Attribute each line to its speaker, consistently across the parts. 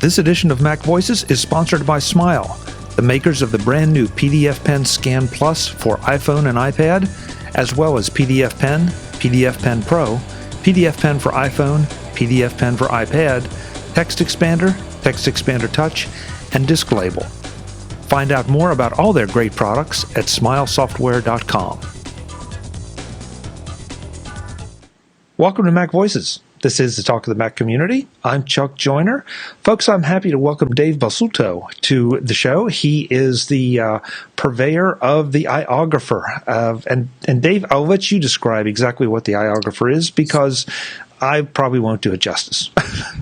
Speaker 1: This edition of Mac Voices is sponsored by Smile, the makers of the brand new PDF Pen Scan Plus for iPhone and iPad, as well as PDF Pen, PDF Pen Pro, PDF Pen for iPhone, PDF Pen for iPad, Text Expander Touch, and Disc Label. Find out more about all their great products at smilesoftware.com. Welcome to Mac Voices. This is the Talk of the Mac community. I'm Chuck Joyner. Folks, I'm happy to welcome Dave Basulto to the show. He is the purveyor of the iOgrapher. And Dave, I'll let you describe exactly what the iOgrapher is, because I probably won't do it justice.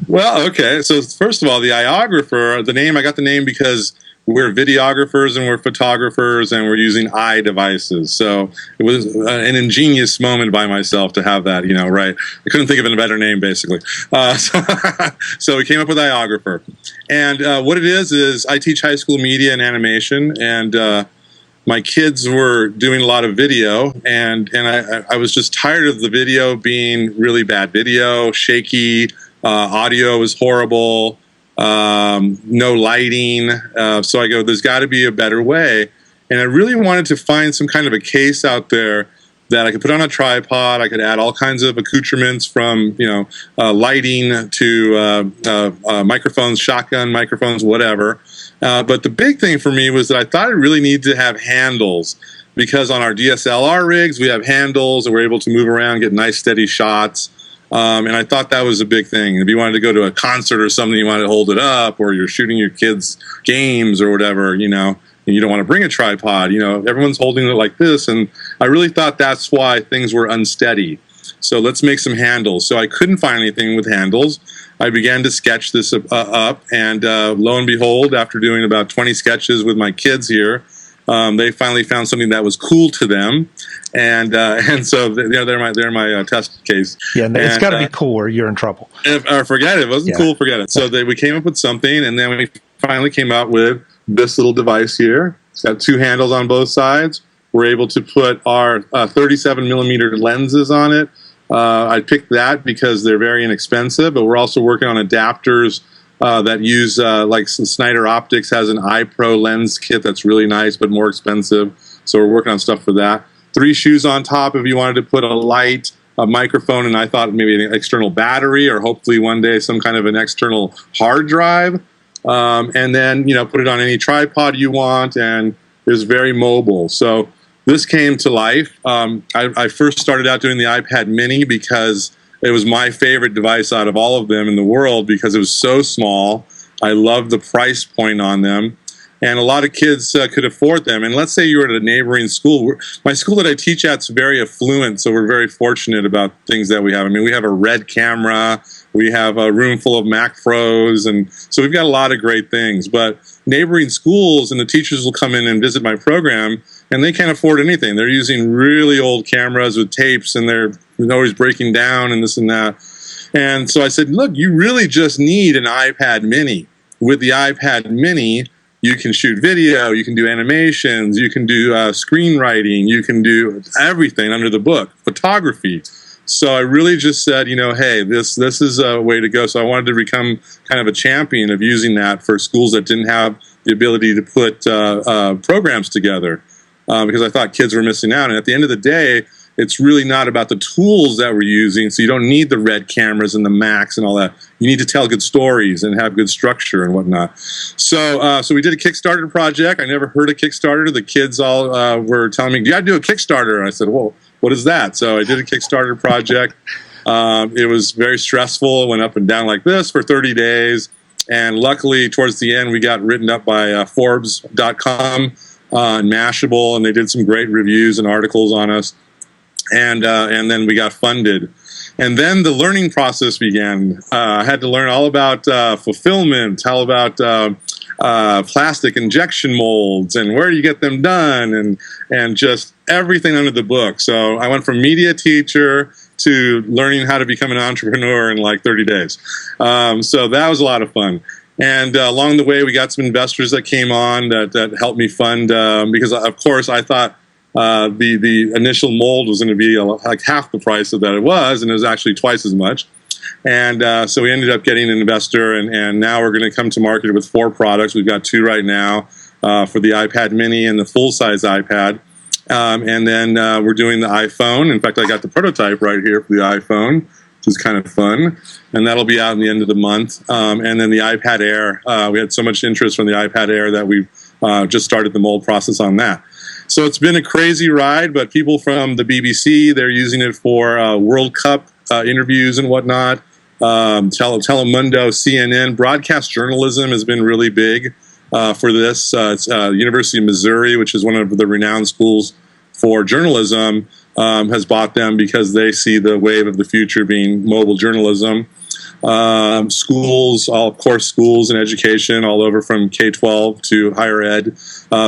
Speaker 2: Well, okay. So first of all, the iOgrapher, I got the name because we're videographers and we're photographers and we're using iDevices. So it was an ingenious moment by myself to have that, right? I couldn't think of a better name, basically. So we came up with iOgrapher. And what it is I teach high school media and animation, and my kids were doing a lot of video, and I was just tired of the video being really bad video, shaky, audio was horrible, no lighting. So I go, there's got to be a better way. And I really wanted to find some kind of a case out there that I could put on a tripod. I could add all kinds of accoutrements from, lighting to microphones, shotgun microphones, whatever. But the big thing for me was that I thought it really needed to have handles, because on our DSLR rigs, we have handles and we're able to move around, get nice steady shots. And I thought that was a big thing. If you wanted to go to a concert or something, you wanted to hold it up, or you're shooting your kids' games or whatever, and you don't want to bring a tripod, everyone's holding it like this. And I really thought that's why things were unsteady. So let's make some handles. So I couldn't find anything with handles. I began to sketch this up, and lo and behold, after doing about 20 sketches with my kids here, they finally found something that was cool to them, and so they're my test case.
Speaker 1: Yeah, it's got to be cool or you're in trouble.
Speaker 2: Forget it. It wasn't cool. Forget it. So we came up with something, and then we finally came out with this little device here. It's got two handles on both sides. We're able to put our 37 millimeter lenses on it. I picked that because they're very inexpensive, but we're also working on adapters that use, like Snyder Optics has an iPro lens kit that's really nice but more expensive. So we're working on stuff for that. 3 shoes on top if you wanted to put a light, a microphone, and I thought maybe an external battery, or hopefully one day some kind of an external hard drive. And then, put it on any tripod you want, and it's very mobile. So this came to life. I first started out doing the iPad mini because it was my favorite device out of all of them in the world, because it was so small. I loved the price point on them, and a lot of kids could afford them. And let's say you were at a neighboring school. My school that I teach at is very affluent, so we're very fortunate about things that we have. I mean, we have a Red camera, we have a room full of Mac Pros, and so we've got a lot of great things. But neighboring schools and the teachers will come in and visit my program, and they can't afford anything. They're using really old cameras with tapes, and they're always breaking down and this and that. And so I said, look, you really just need an iPad mini. With the iPad mini, you can shoot video, you can do animations, you can do screenwriting, you can do everything under the book, photography. So I really just said, hey, this is a way to go. So I wanted to become kind of a champion of using that for schools that didn't have the ability to put programs together, because I thought kids were missing out. And at the end of the day, it's really not about the tools that we're using. So you don't need the Red cameras and the Macs and all that. You need to tell good stories and have good structure and whatnot. So we did a Kickstarter project. I never heard of Kickstarter. The kids all were telling me, you got to do a Kickstarter. And I said, well, what is that? So I did a Kickstarter project. It was very stressful. It went up and down like this for 30 days. And luckily, towards the end, we got written up by Forbes.com and Mashable, and they did some great reviews and articles on us. And then we got funded. And then the learning process began. I had to learn all about fulfillment, all about plastic injection molds, and where do you get them done, and just everything under the book. So I went from media teacher to learning how to become an entrepreneur in like 30 days. So that was a lot of fun. And along the way, we got some investors that came on that helped me fund, because, of course, I thought the initial mold was going to be like half the price of that it was, and it was actually twice as much. And so we ended up getting an investor, and now we're going to come to market with 4 products. We've got 2 right now for the iPad mini and the full-size iPad. And then we're doing the iPhone. In fact, I got the prototype right here for the iPhone, which is kind of fun. And that'll be out in the end of the month. And then the iPad Air. We had so much interest from the iPad Air that we've just started the mold process on that. So it's been a crazy ride, but people from the BBC, they're using it for World Cup interviews and whatnot. Telemundo, CNN, broadcast journalism has been really big for this. It's University of Missouri, which is one of the renowned schools for journalism, has bought them because they see the wave of the future being mobile journalism. Schools, of course, schools and education all over from K-12 to higher ed.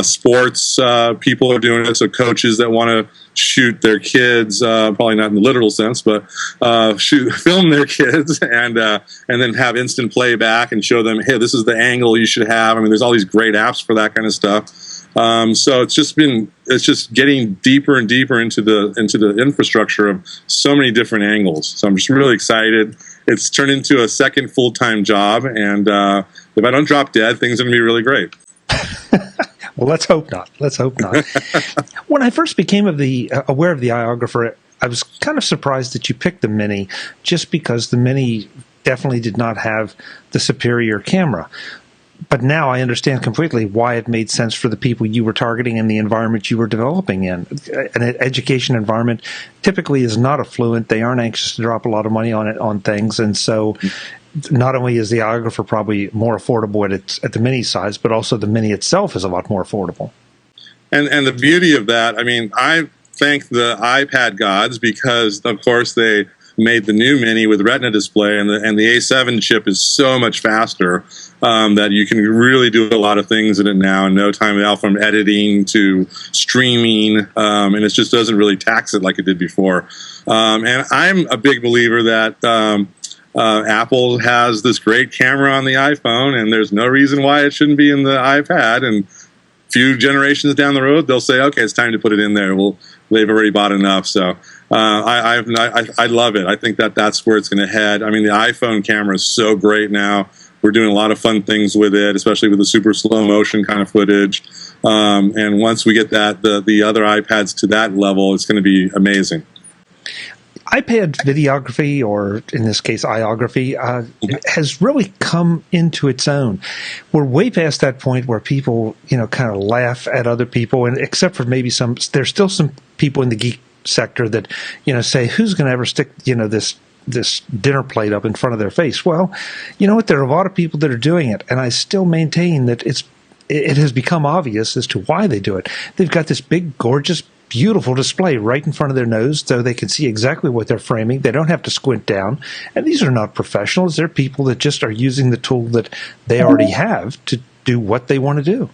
Speaker 2: Sports, people are doing it, so coaches that want to shoot their kids, probably not in the literal sense, but film their kids and then have instant playback and show them, hey, this is the angle you should have. I mean, there's all these great apps for that kind of stuff. So it's just getting deeper and deeper into the infrastructure of so many different angles. So I'm just really excited. It's turned into a second full-time job, and if I don't drop dead, things are going to be really great.
Speaker 1: Well, let's hope not. Let's hope not. When I first became aware of the iOgrapher, I was kind of surprised that you picked the Mini, just because the Mini definitely did not have the superior camera. But now I understand completely why it made sense for the people you were targeting and the environment you were developing in. An education environment typically is not affluent. They aren't anxious to drop a lot of money on things. And so not only is the iOgrapher probably more affordable at the Mini size, but also the Mini itself is a lot more affordable. And
Speaker 2: the beauty of that, I mean, I thank the iPad gods because, of course, they made the new Mini with Retina display, and the A7 chip is so much faster that you can really do a lot of things in it now in no time at all, from editing to streaming, and it just doesn't really tax it like it did before. And I'm a big believer that Apple has this great camera on the iPhone, and there's no reason why it shouldn't be in the iPad. And a few generations down the road, they'll say, okay, it's time to put it in there. Well, they've already bought enough. So I love it. I think that's where it's going to head. I mean, the iPhone camera is so great now. We're doing a lot of fun things with it, especially with the super slow motion kind of footage. And once we get the other iPads to that level, it's going to be amazing.
Speaker 1: iPad videography, or in this case, iOgraphy, has really come into its own. We're way past that point where people, kind of laugh at other people, and except for maybe there's still some people in the geek sector that, say, who's going to ever stick, this dinner plate up in front of their face? Well, you know what? There are a lot of people that are doing it, and I still maintain that it has become obvious as to why they do it. They've got this big, gorgeous, beautiful display right in front of their nose, so they can see exactly what they're framing. They don't have to squint down. And these are not professionals. They're people that just are using the tool that they already have to do what they want to do.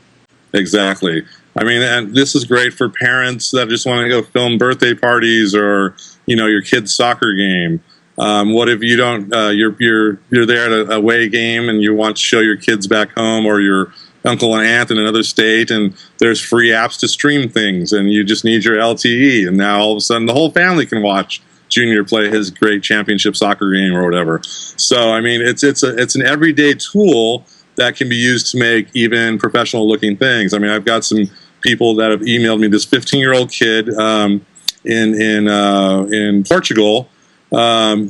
Speaker 2: Exactly. I mean, and this is great for parents that just want to go film birthday parties or, your kid's soccer game. What if you don't? You're there at a away game and you want to show your kids back home, or your uncle and aunt in another state, and there's free apps to stream things, and you just need your LTE, and now all of a sudden the whole family can watch Junior play his great championship soccer game or whatever. So I mean, it's an everyday tool that can be used to make even professional looking things. I mean, I've got some people that have emailed me. This 15-year-old kid in Portugal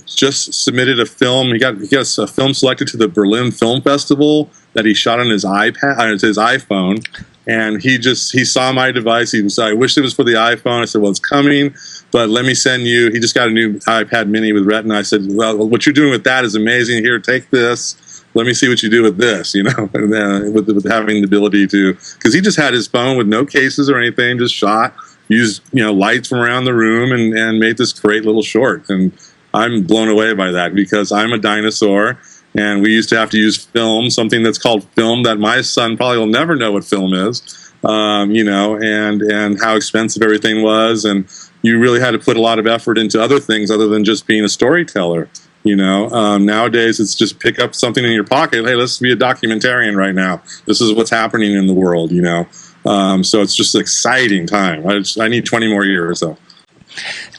Speaker 2: just submitted a film. He got a film selected to the Berlin Film Festival that he shot on his iPad, his iPhone, and he saw my device. He was, I wish it was for the iPhone. I said, well, it's coming, but let me send you. He just got a new iPad Mini with Retina. I said, well, what you're doing with that is amazing. Here, take this. Let me see what you do with this. And with having the ability to, because he just had his phone with no cases or anything, just shot, used lights from around the room, and made this great little short. And I'm blown away by that because I'm a dinosaur. And we used to have to use film, something that's called film that my son probably will never know what film is, and how expensive everything was. And you really had to put a lot of effort into other things other than just being a storyteller. Nowadays it's just pick up something in your pocket. Hey, let's be a documentarian right now. This is what's happening in the world, So it's just an exciting time. I need 20 more years, so.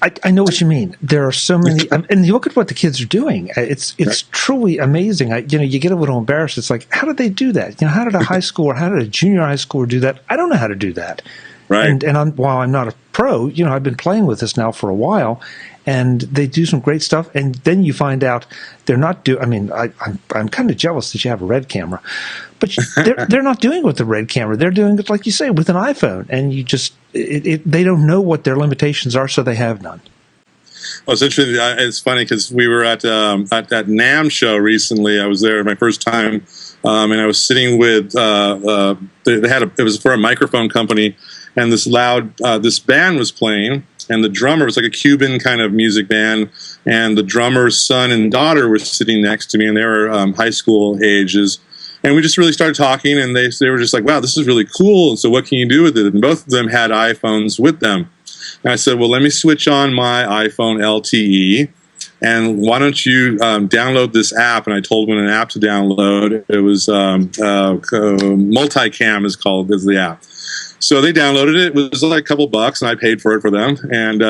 Speaker 1: I know what you mean. There are so many, and you look at what the kids are doing. It's truly amazing. You get a little embarrassed. It's like, how did they do that? How did a high school or how did a junior high schooler do that? I don't know how to do that.
Speaker 2: Right.
Speaker 1: And while I'm not a pro, I've been playing with this now for a while, and they do some great stuff. And then you find out they're not doing. I mean, I'm kind of jealous that you have a red camera, but they're not doing it with the red camera. They're doing it, like you say, with an iPhone, and you just they don't know what their limitations are, so they have none.
Speaker 2: Well, it's interesting. It's funny because we were at that NAMM show recently. I was there my first time, and I was sitting with it was for a microphone company, and this band was playing, and the drummer was like a Cuban kind of music band, and the drummer's son and daughter were sitting next to me, and they were high school ages. And we just really started talking, and they were just like, wow, this is really cool. And so what can you do with it? And both of them had iPhones with them. And I said, well, let me switch on my iPhone LTE, and why don't you download this app? And I told them an app to download. It was Multicam is the app. So they downloaded it. It was like a couple bucks, and I paid for it for them. And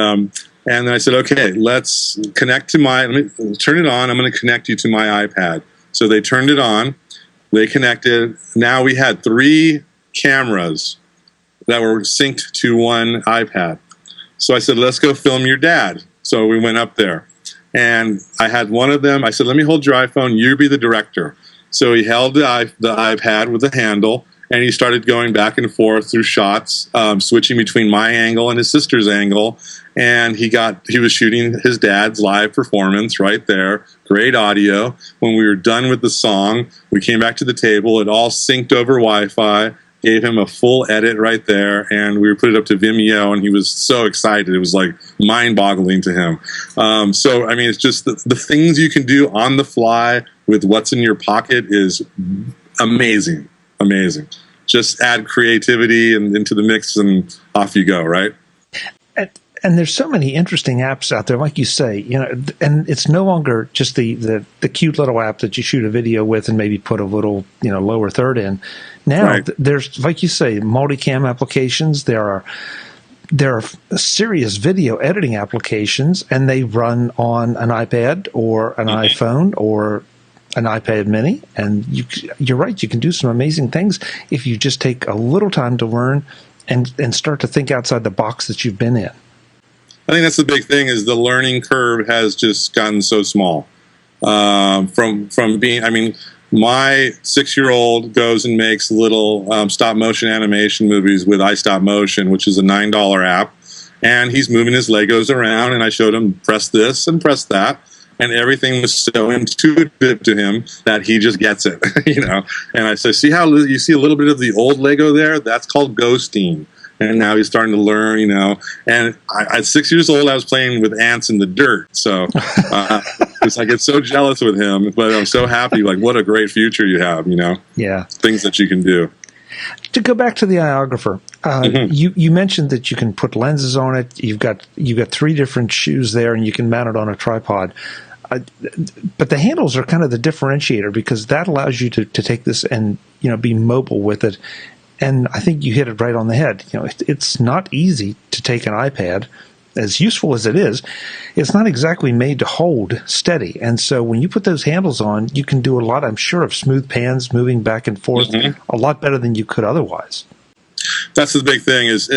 Speaker 2: then I said, okay, let's connect to let me turn it on. I'm going to connect you to my iPad. So they turned it on. They connected. Now we had 3 cameras that were synced to one iPad. So I said, let's go film your dad. So we went up there. And I had one of them. I said, let me hold your iPhone. You be the director. So he held the iPad with the handle, and he started going back and forth through shots, switching between my angle and his sister's angle. And he was shooting his dad's live performance right there. Great audio. When we were done with the song, we came back to the table. It all synced over Wi-Fi. Gave him a full edit right there, and we put it up to Vimeo, and he was so excited. It was like mind-boggling to him. So, I mean, it's just the things you can do on the fly with what's in your pocket is amazing, amazing. Just add creativity into the mix, and off you go, right?
Speaker 1: And there's so many interesting apps out there, like you say, and it's no longer just the cute little app that you shoot a video with and maybe put a little, lower third in. Now
Speaker 2: right.
Speaker 1: There's, like you say, multicam applications. There are serious video editing applications, and they run on an iPad or an iPhone or an iPad mini. And you're right, you can do some amazing things if you just take a little time to learn and start to think outside the box that you've been in.
Speaker 2: I think that's the big thing is the learning curve has just gotten so small. From being, I mean, my 6-year-old goes and makes little stop motion animation movies with iStopMotion, which is a $9 app, and he's moving his Legos around, and I showed him press this and press that, and everything was so intuitive to him that he just gets it, And I said, see how you see a little bit of the old Lego there? That's called ghosting. And now he's starting to learn, And at 6 years old, I was playing with ants in the dirt. So I get so jealous with him, but I'm so happy. Like, what a great future you have,
Speaker 1: Yeah.
Speaker 2: Things that you can do.
Speaker 1: To go back to the iOgrapher, you mentioned that you can put lenses on it. You've got 3 different shoes there, and you can mount it on a tripod. But the handles are kind of the differentiator because that allows you to take this and be mobile with it. And I think you hit it right on the head. It's not easy to take an iPad, as useful as it is. It's not exactly made to hold steady. And so when you put those handles on, you can do a lot, I'm sure, of smooth pans moving back and forth a lot better than you could otherwise.
Speaker 2: That's the big thing it's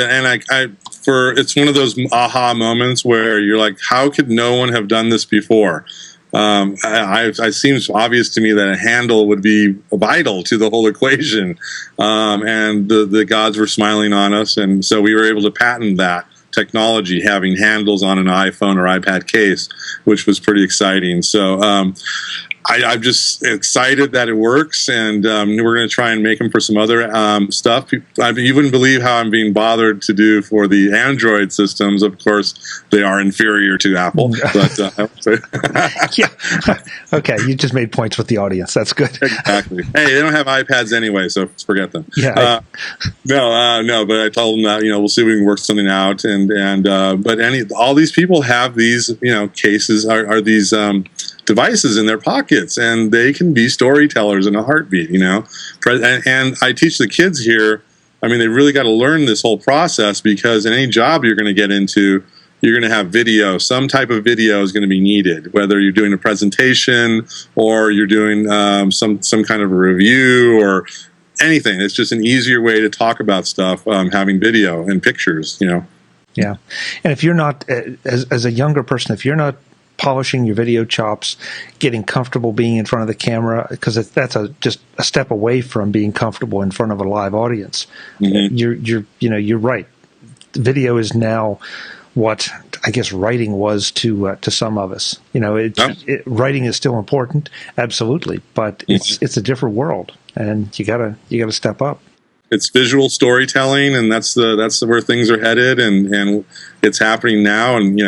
Speaker 2: one of those aha moments where you're like, how could no one have done this before? It seems obvious to me that a handle would be vital to the whole equation, and the gods were smiling on us, and so we were able to patent that technology, having handles on an iPhone or iPad case, which was pretty exciting. So I'm just excited that it works, and we're going to try and make them for some other stuff. You wouldn't believe how I'm being bothered to do for the Android systems. Of course, they are inferior to Apple. But
Speaker 1: yeah, okay, you just made points with the audience. That's good.
Speaker 2: Exactly. Hey, they don't have iPads anyway, so forget them.
Speaker 1: Yeah.
Speaker 2: No. But I told them that we'll see if we can work something out, but all these people have these cases are these devices in their pockets, and they can be storytellers in a heartbeat, And I teach the kids here, I mean, they really got to learn this whole process because in any job you're going to get into, you're going to have video. Some type of video is going to be needed, whether you're doing a presentation or you're doing some kind of a review or anything. It's just an easier way to talk about stuff, having video and pictures,
Speaker 1: Yeah. And if you're not, as a younger person, if you're not polishing your video chops, getting comfortable being in front of the camera, because that's just a step away from being comfortable in front of a live audience. Mm-hmm. You're right. Video is now what I guess writing was to some of us. Writing is still important, absolutely, but it's a different world, and you gotta step up.
Speaker 2: It's visual storytelling, and that's where things are headed, and it's happening now. And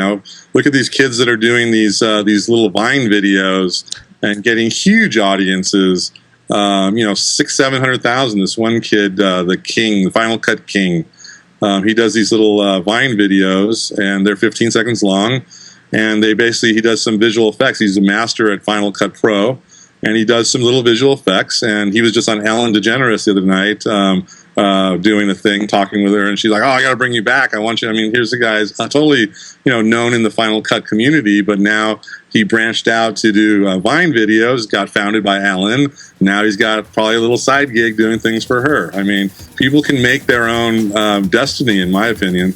Speaker 2: look at these kids that are doing these little Vine videos and getting huge audiences. 600,000-700,000. This one kid, the King, the Final Cut King, he does these little Vine videos, and they're 15 seconds long. And he does some visual effects. He's a master at Final Cut Pro. And he does some little visual effects, and he was just on Ellen DeGeneres the other night doing a thing, talking with her, and she's like, "Oh, I got to bring you back. I want you." I mean, here's the guy's totally, known in the Final Cut community, but now he branched out to do Vine videos. Got founded by Ellen. Now he's got probably a little side gig doing things for her. I mean, people can make their own destiny, in my opinion.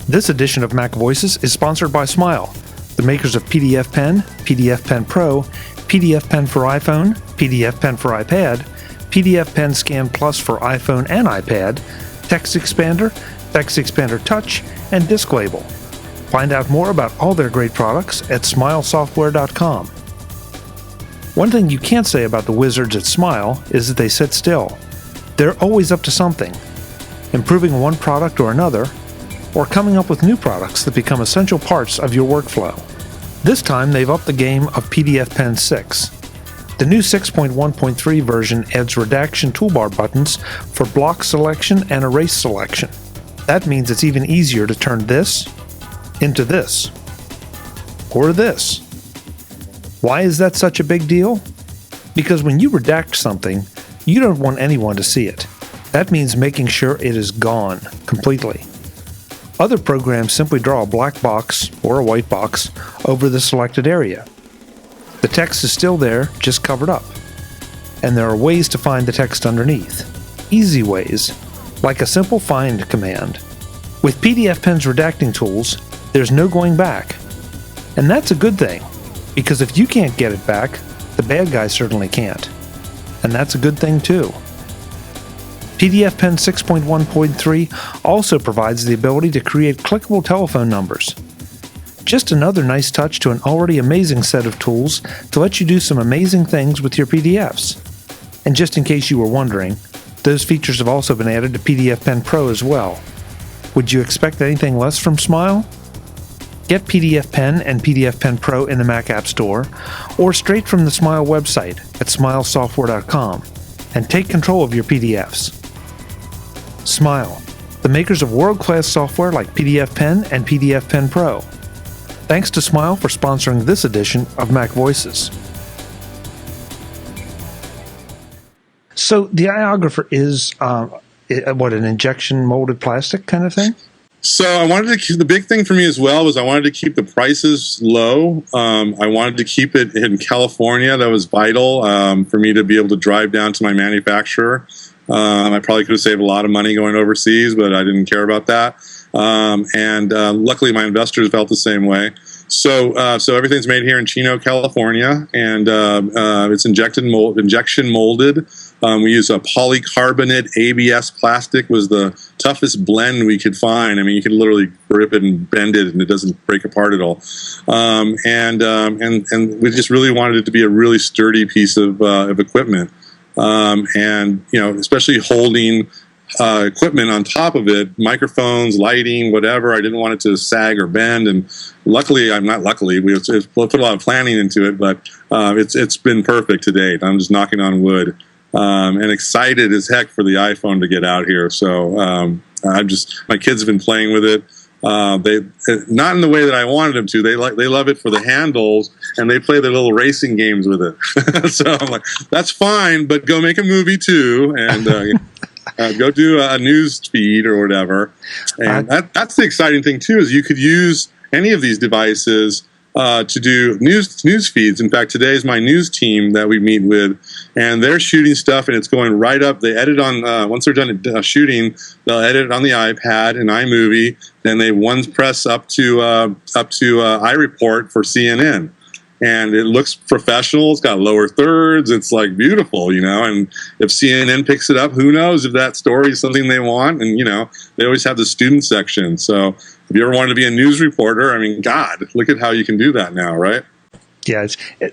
Speaker 1: This edition of Mac Voices is sponsored by Smile, the makers of PDF Pen, PDF Pen Pro, PDF Pen for iPhone, PDF Pen for iPad, PDF Pen Scan Plus for iPhone and iPad, Text Expander Touch, and Disk Label. Find out more about all their great products at smilesoftware.com. One thing you can't say about the wizards at Smile is that they sit still. They're always up to something, improving one product or another, or coming up with new products that become essential parts of your workflow. This time, they've upped the game of PDF Pen 6. The new 6.1.3 version adds redaction toolbar buttons for block selection and erase selection. That means it's even easier to turn this into this, or this. Why is that such a big deal? Because when you redact something, you don't want anyone to see it. That means making sure it is gone completely. Other programs simply draw a black box or a white box over the selected area. The text is still there, just covered up. And there are ways to find the text underneath. Easy ways, like a simple find command. With PDF Pen's redacting tools, there's no going back. And that's a good thing, because if you can't get it back, the bad guy certainly can't. And that's a good thing too. PDF Pen 6.1.3 also provides the ability to create clickable telephone numbers. Just another nice touch to an already amazing set of tools to let you do some amazing things with your PDFs. And just in case you were wondering, those features have also been added to PDF Pen Pro as well. Would you expect anything less from Smile? Get PDF Pen and PDF Pen Pro in the Mac App Store, or straight from the Smile website at smilesoftware.com, and take control of your PDFs. Smile, the makers of world-class software like PDF Pen and PDF Pen Pro. Thanks to Smile for sponsoring this edition of Mac Voices. So the iOgrapher is, an injection molded plastic kind of thing?
Speaker 2: So I wanted to keep, the big thing for me as well was I wanted to keep the prices low. I wanted to keep it in California. That was vital for me to be able to drive down to my manufacturer. I probably could have saved a lot of money going overseas, but I didn't care about that. Luckily, my investors felt the same way. So everything's made here in Chino, California, and it's injection molded. We use a polycarbonate ABS plastic. Was the toughest blend we could find. I mean, you could literally rip it and bend it, and it doesn't break apart at all. And we just really wanted it to be a really sturdy piece of equipment. Especially holding equipment on top of it, microphones, lighting, whatever. I didn't want it to sag or bend, and luckily, we put a lot of planning into it, but it's been perfect to date. I'm just knocking on wood, and excited as heck for the iPhone to get out here. So my kids have been playing with it. They not in the way that I wanted them to. They love it for the handles, and they play their little racing games with it. So I'm like, that's fine, but go make a movie too, and go do a news feed or whatever. And that's the exciting thing too, is you could use any of these devices to do news feeds. In fact, today is my news team that we meet with, and they're shooting stuff, and it's going right up. They edit on once they're done shooting, they'll edit it on the iPad in iMovie. Then they press up to iReport for CNN, and it looks professional. It's got lower thirds. It's like beautiful, And if CNN picks it up, who knows if that story is something they want? And they always have the student section. So if you ever wanted to be a news reporter, I mean, God, look at how you can do that now, right?
Speaker 1: Yeah,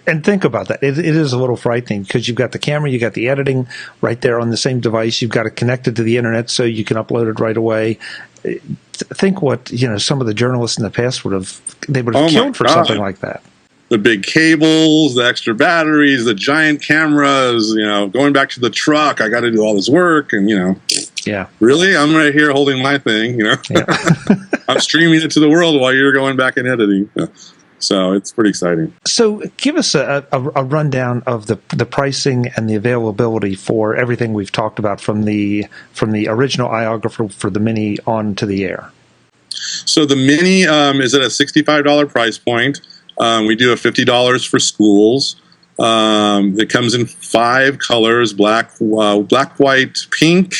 Speaker 1: and think about that. It is a little frightening because you've got the camera, you got the editing right there on the same device. You've got it connected to the internet so you can upload it right away. Think what some of the journalists in the past would have killed for something like that.
Speaker 2: The big cables, the extra batteries, the giant cameras, going back to the truck, I got to do all this work. And,
Speaker 1: yeah,
Speaker 2: really? I'm right here holding my thing, Yeah. I'm streaming it to the world while you're going back and editing. So it's pretty exciting.
Speaker 1: So give us a rundown of the pricing and the availability for everything we've talked about from the original iOgrapher for the Mini on to the Air.
Speaker 2: So the Mini is at a $65 price point. We do a $50 for schools. It comes in 5 colors: black, white, pink,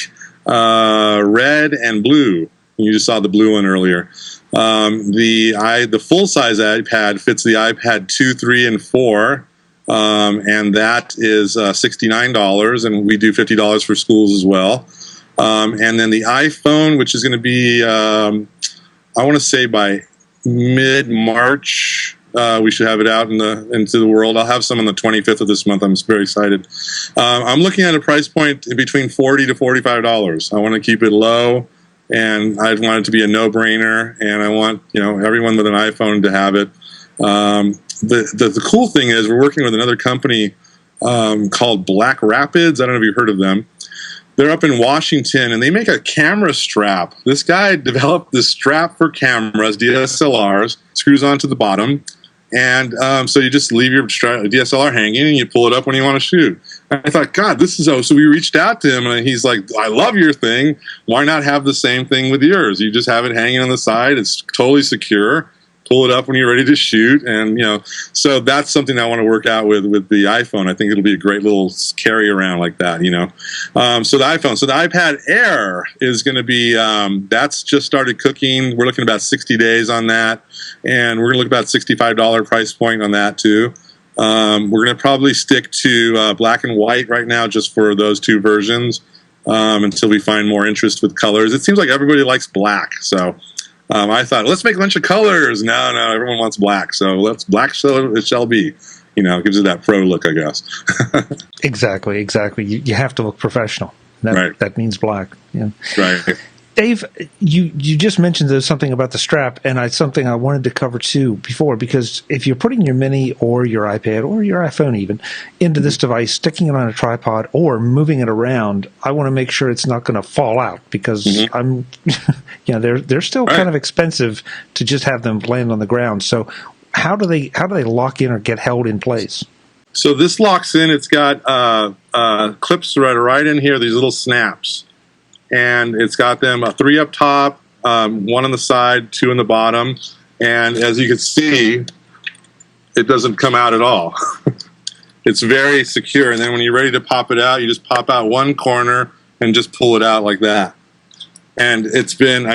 Speaker 2: red, and blue. You just saw the blue one earlier. The full size iPad fits the iPad 2, 3, and 4, and that is $69. And we do $50 for schools as well. And then the iPhone, which is going to be, I want to say by mid-March. We should have it out into the world. I'll have some on the 25th of this month. I'm very excited. I'm looking at a price point between $40 to $45. I want to keep it low, and I want it to be a no-brainer, and I want everyone with an iPhone to have it. The cool thing is we're working with another company called Black Rapids. I don't know if you've heard of them. They're up in Washington, and they make a camera strap. This guy developed this strap for cameras, DSLRs, screws onto the bottom. And so you just leave your DSLR hanging, and you pull it up when you want to shoot. And I thought, God, this is so we reached out to him, and he's like, I love your thing. Why not have the same thing with yours? You just have it hanging on the side. It's totally secure. Pull it up when you're ready to shoot. And, so that's something I want to work out with the iPhone. I think it'll be a great little carry around like that, So the iPhone. So the iPad Air is going to be, that's just started cooking. We're looking at about 60 days on that. And we're going to look about $65 price point on that too. We're going to probably stick to black and white right now just for those 2 versions until we find more interest with colors. It seems like everybody likes black. So I thought, let's make a bunch of colors. No, everyone wants black. So let's black so it shall be. It gives it that pro look, I guess.
Speaker 1: Exactly. You have to look professional. That means black. Yeah.
Speaker 2: Right.
Speaker 1: Dave, you just mentioned something about the strap, and something I wanted to cover too before, because if you're putting your Mini or your iPad or your iPhone even into this device, sticking it on a tripod or moving it around, I want to make sure it's not going to fall out, because they're still kind of expensive to just have them land on the ground. So how do they lock in or get held in place?
Speaker 2: So this locks in. It's got clips right in here. These little snaps. And it's got them 3 up top, 1 on the side, 2 on the bottom. And as you can see, it doesn't come out at all. It's very secure. And then when you're ready to pop it out, you just pop out 1 corner and just pull it out like that. And it's been,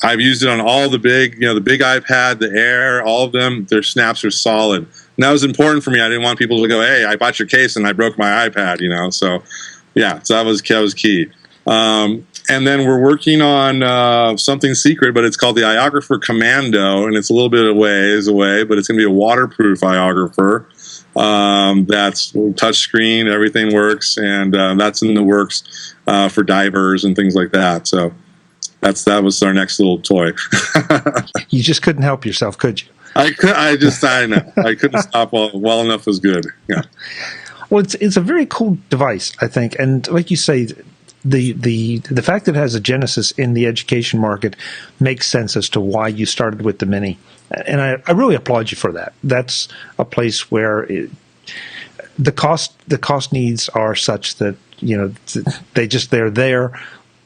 Speaker 2: I've used it on all the big, the big iPad, the Air, all of them. Their snaps are solid. And that was important for me. I didn't want people to go, hey, I bought your case and I broke my iPad, So, yeah, so that was key. And then we're working on something secret, but it's called the iOgrapher Commando, and it's a little bit of ways away, but it's going to be a waterproof iOgrapher. That's touchscreen, everything works, and that's in the works for divers and things like that. So that was our next little toy.
Speaker 1: You just couldn't help yourself, could you?
Speaker 2: I know. I couldn't stop well enough was good. Yeah.
Speaker 1: Well, it's a very cool device, I think, and like you say, the fact that it has a genesis in the education market makes sense as to why you started with the Mini, and I really applaud you for that. That's a place where the cost needs are such that they're there.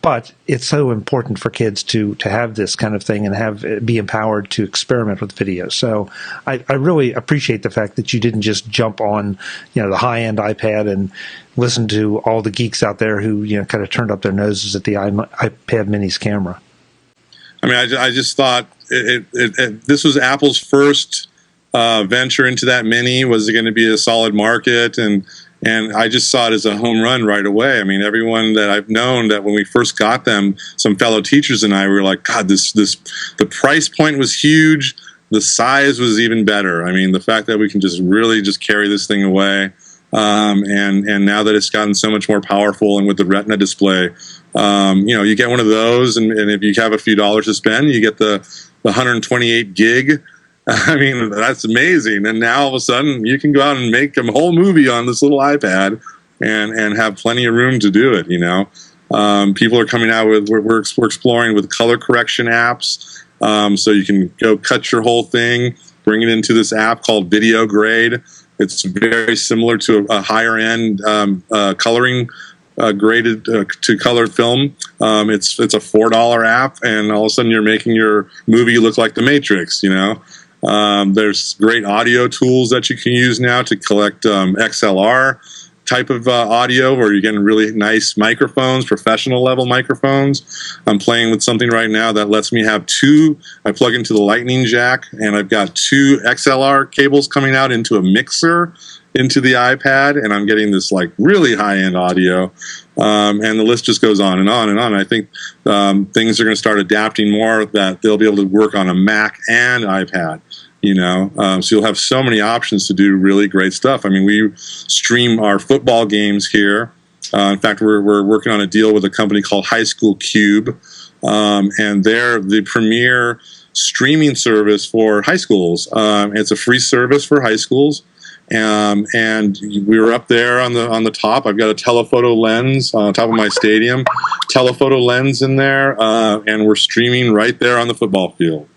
Speaker 1: But it's so important for kids to have this kind of thing and be empowered to experiment with video. So I really appreciate the fact that you didn't just jump on, the high-end iPad and listen to all the geeks out there who, kind of turned up their noses at the iPad Mini's camera.
Speaker 2: I mean, I just thought this was Apple's first venture into that Mini. Was it going to be a solid market? And I just saw it as a home run right away. I mean, everyone that I've known that when we first got them, some fellow teachers and I were like, God, the price point was huge. The size was even better. I mean, the fact that we can just really just carry this thing away. And now that it's gotten so much more powerful and with the Retina display, you get one of those. And if you have a few dollars to spend, you get the 128 gig. I mean, that's amazing. And now all of a sudden you can go out and make a whole movie on this little iPad and have plenty of room to do it. People are coming out with, we're exploring with color correction apps. So you can go cut your whole thing, bring it into this app called Video Grade. It's very similar to a higher end coloring graded to color film. It's a $4 app, and all of a sudden you're making your movie look like The Matrix, There's great audio tools that you can use now to collect XLR type of audio, where you're getting really nice microphones, professional level microphones. I'm playing with something right now that lets me have I plug into the lightning jack, and I've got 2 XLR cables coming out into a mixer into the iPad, and I'm getting this like really high-end audio. And the list just goes on and on and on. I think things are going to start adapting more, that they'll be able to work on a Mac and iPad. So you'll have so many options to do really great stuff. I mean, we stream our football games here. In fact, we're working on a deal with a company called High School Cube, and they're the premier streaming service for high schools. It's a free service for high schools. And we were up there on the top. I've got a telephoto lens on top of my stadium, telephoto lens in there, and we're streaming right there on the football field.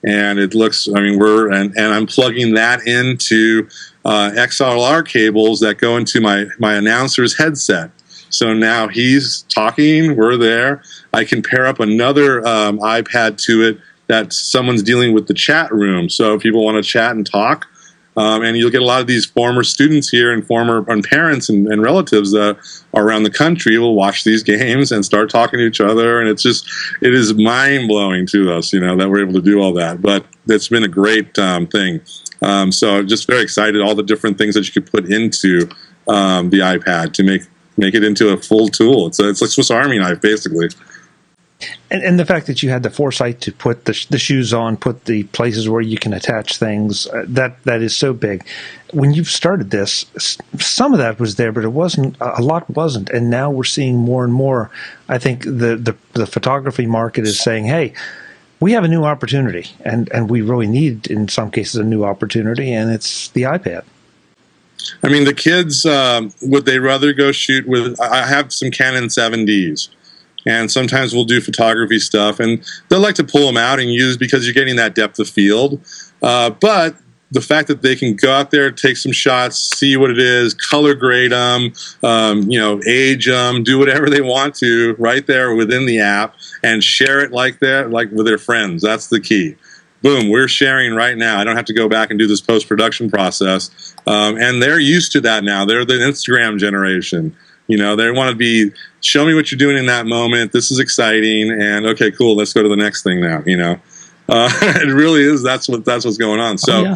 Speaker 2: And it looks, I mean, and I'm plugging that into XLR cables that go into my announcer's headset. So now he's talking, we're there. I can pair up another iPad to it that someone's dealing with the chat room. So if people want to chat and talk, and you'll get a lot of these former students here and parents and relatives that are around the country will watch these games and start talking to each other. And it is mind blowing to us, that we're able to do all that. But it's been a great thing. So I'm just very excited, all the different things that you could put into the iPad to make it into a full tool. It's like Swiss Army knife, basically.
Speaker 1: And the fact that you had the foresight to put the shoes on, put the places where you can attach things, that is so big. When you started this, some of that was there, but a lot wasn't. And now we're seeing more and more. I think the photography market is saying, hey, we have a new opportunity, and we really need, in some cases, a new opportunity, and it's the iPad.
Speaker 2: I mean, the kids, would they rather go shoot with, I have some Canon 7Ds. And sometimes we'll do photography stuff, and they'll like to pull them out and use, because you're getting that depth of field. But the fact that they can go out there, take some shots, see what it is, color grade them, age them, do whatever they want to right there within the app, and share it like that, like with their friends. That's the key. Boom, we're sharing right now. I don't have to go back and do this post-production process. And they're used to that now. They're the Instagram generation. They want to show me what you're doing in that moment. This is exciting, and okay, cool. Let's go to the next thing now. It really is. That's what's going on. So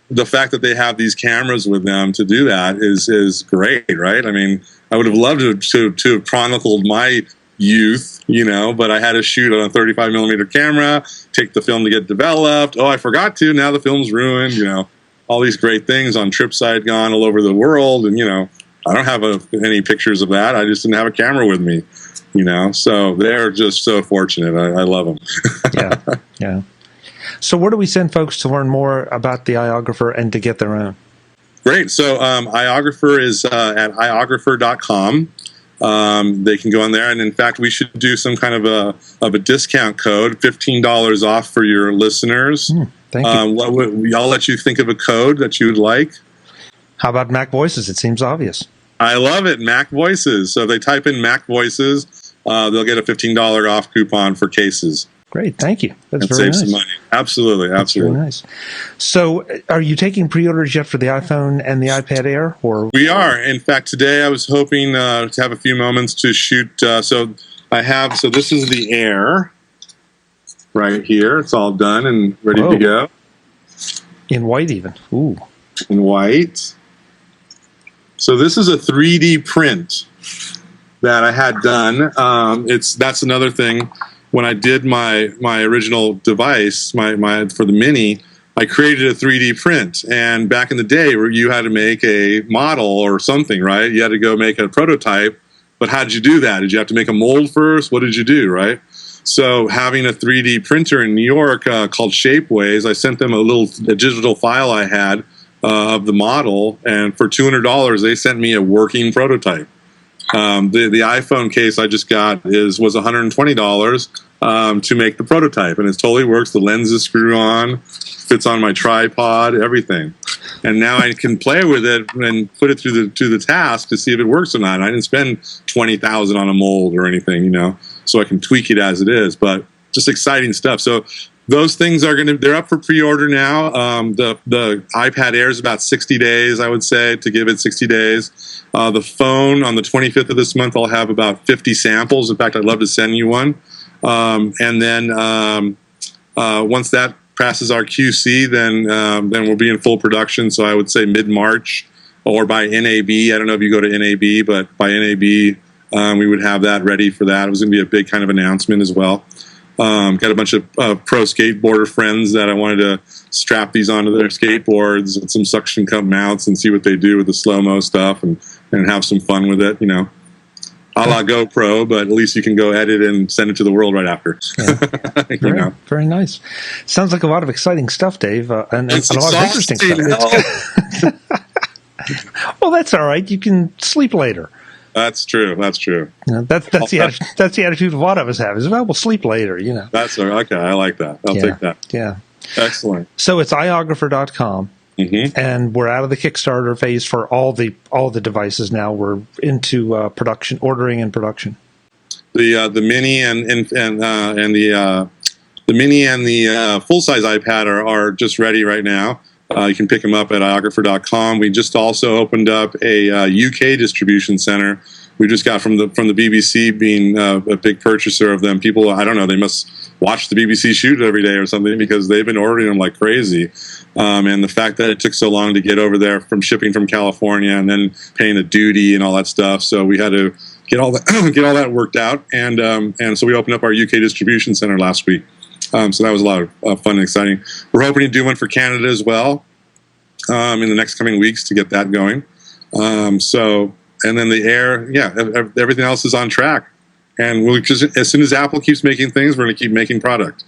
Speaker 2: the fact that they have these cameras with them to do that is great, right? I mean, I would have loved to have chronicled my youth, but I had to shoot on a 35 millimeter camera, take the film to get developed. Oh, I forgot to. Now the film's ruined. All these great things on trips I had gone all over the world, and I don't have any pictures of that. I just didn't have a camera with me, So they're just so fortunate. I love them.
Speaker 1: Yeah. So where do we send folks to learn more about the iOgrapher and to get their own?
Speaker 2: Great. So iOgrapher is at iOgrapher.com. they can go on there. And in fact, we should do some kind of a discount code, $15 off for your listeners.
Speaker 1: Thank you.
Speaker 2: I'll let you think of a code that you would like.
Speaker 1: How about MacVoices? It seems obvious.
Speaker 2: I love it, MacVoices. So if they type in MacVoices, they'll get a $15 off coupon for cases.
Speaker 1: Great, thank you. That's very
Speaker 2: save
Speaker 1: nice.
Speaker 2: some money. Absolutely.
Speaker 1: That's very nice. So, are you taking pre-orders yet for the iPhone and the iPad Air? Or
Speaker 2: we are. In fact, today I was hoping to have a few moments to shoot. So this is the Air right here. It's all done and ready to go.
Speaker 1: In white, even. Ooh.
Speaker 2: In white. So this is a 3D print that I had done. That's another thing. When I did my original device, my for the Mini, I created a 3D print. And back in the day, where you had to make a model or something, right? You had to go make a prototype. But how did you do that? Did you have to make a mold first? What did you do, right? So having a 3D printer in New York called Shapeways, I sent them a digital file I had of the model, and for $200, they sent me a working prototype. The iPhone case I just got was $120 to make the prototype, and it totally works. The lens is screw on, fits on my tripod, everything. And now I can play with it and put it through the task to see if it works or not. I didn't spend $20,000 on a mold or anything, so I can tweak it as it is. But just exciting stuff. So those things they're up for pre-order now. The iPad Air is about 60 days, I would say, to give it 60 days. The phone, on the 25th of this month, I'll have about 50 samples. In fact, I'd love to send you one. And then once that passes our QC, then we'll be in full production. So I would say mid-March or by NAB. I don't know if you go to NAB, but by NAB, we would have that ready for that. It was going to be a big kind of announcement as well. Got a bunch of pro skateboarder friends that I wanted to strap these onto their skateboards with some suction cup mounts and see what they do with the slow-mo stuff and have some fun with it, a la GoPro, but at least you can go edit and send it to the world right after.
Speaker 1: Yeah. Very nice. Sounds like a lot of exciting stuff, Dave, and a lot of interesting stuff. Well, that's all right. You can sleep later.
Speaker 2: That's true.
Speaker 1: That's the attitude a lot of us have. Is we'll sleep later.
Speaker 2: That's okay. I like that. I'll take that.
Speaker 1: Yeah.
Speaker 2: Excellent.
Speaker 1: So it's iOgrapher.com, and we're out of the Kickstarter phase for all the devices now. We're into production, ordering, and production.
Speaker 2: The Mini and the Mini and the full size iPad are just ready right now. You can pick them up at iOgrapher.com. We just also opened up a UK distribution center. We just got from the BBC, being a big purchaser of them. People, I don't know, they must watch the BBC shoot every day or something, because they've been ordering them like crazy. And the fact that it took so long to get over there from shipping from California and then paying the duty and all that stuff, so we had to get all that worked out. And so we opened up our UK distribution center last week. So that was a lot of fun and exciting. We're hoping to do one for Canada as well in the next coming weeks to get that going. And then the Air, everything else is on track. And we'll just, as soon as Apple keeps making things, we're going to keep making product.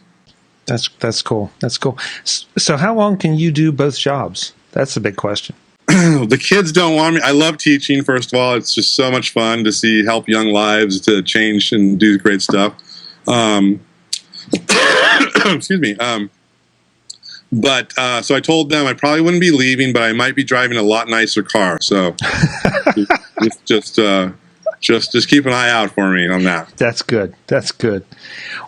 Speaker 1: That's cool. That's cool. So how long can you do both jobs? That's the big question.
Speaker 2: The kids don't want me. I love teaching, first of all. It's just so much fun to help young lives to change and do great stuff. Excuse me. But so I told them I probably wouldn't be leaving, but I might be driving a lot nicer car. So just keep an eye out for me on that.
Speaker 1: That's good. That's good.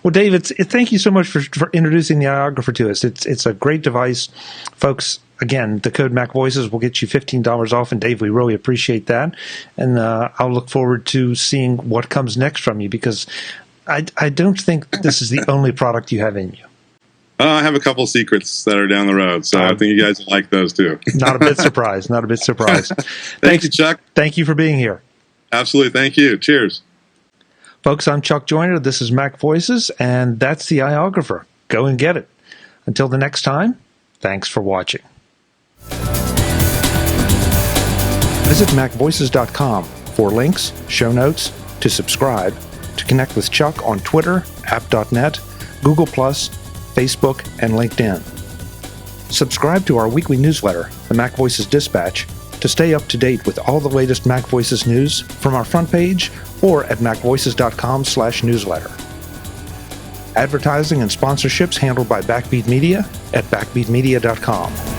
Speaker 1: Well, Dave, thank you so much for introducing the iOgrapher to us. It's a great device, folks. Again, the code MacVoices will get you $15 off, and Dave, we really appreciate that. And I'll look forward to seeing what comes next from you, because I don't think this is the only product you have in you.
Speaker 2: I have a couple secrets that are down the road, so I think you guys will like those too.
Speaker 1: Not a bit surprised.
Speaker 2: Thank you, Chuck.
Speaker 1: Thank you for being here.
Speaker 2: Absolutely. Thank you. Cheers.
Speaker 1: Folks, I'm Chuck Joyner. This is MacVoices, and that's the iOgrapher. Go and get it. Until the next time, thanks for watching. Visit MacVoices.com for links, show notes, to subscribe, to connect with Chuck on Twitter, app.net, Google+, Facebook, and LinkedIn. Subscribe to our weekly newsletter, the MacVoices Dispatch, to stay up to date with all the latest MacVoices news from our front page or at macvoices.com/newsletter. Advertising and sponsorships handled by Backbeat Media at backbeatmedia.com.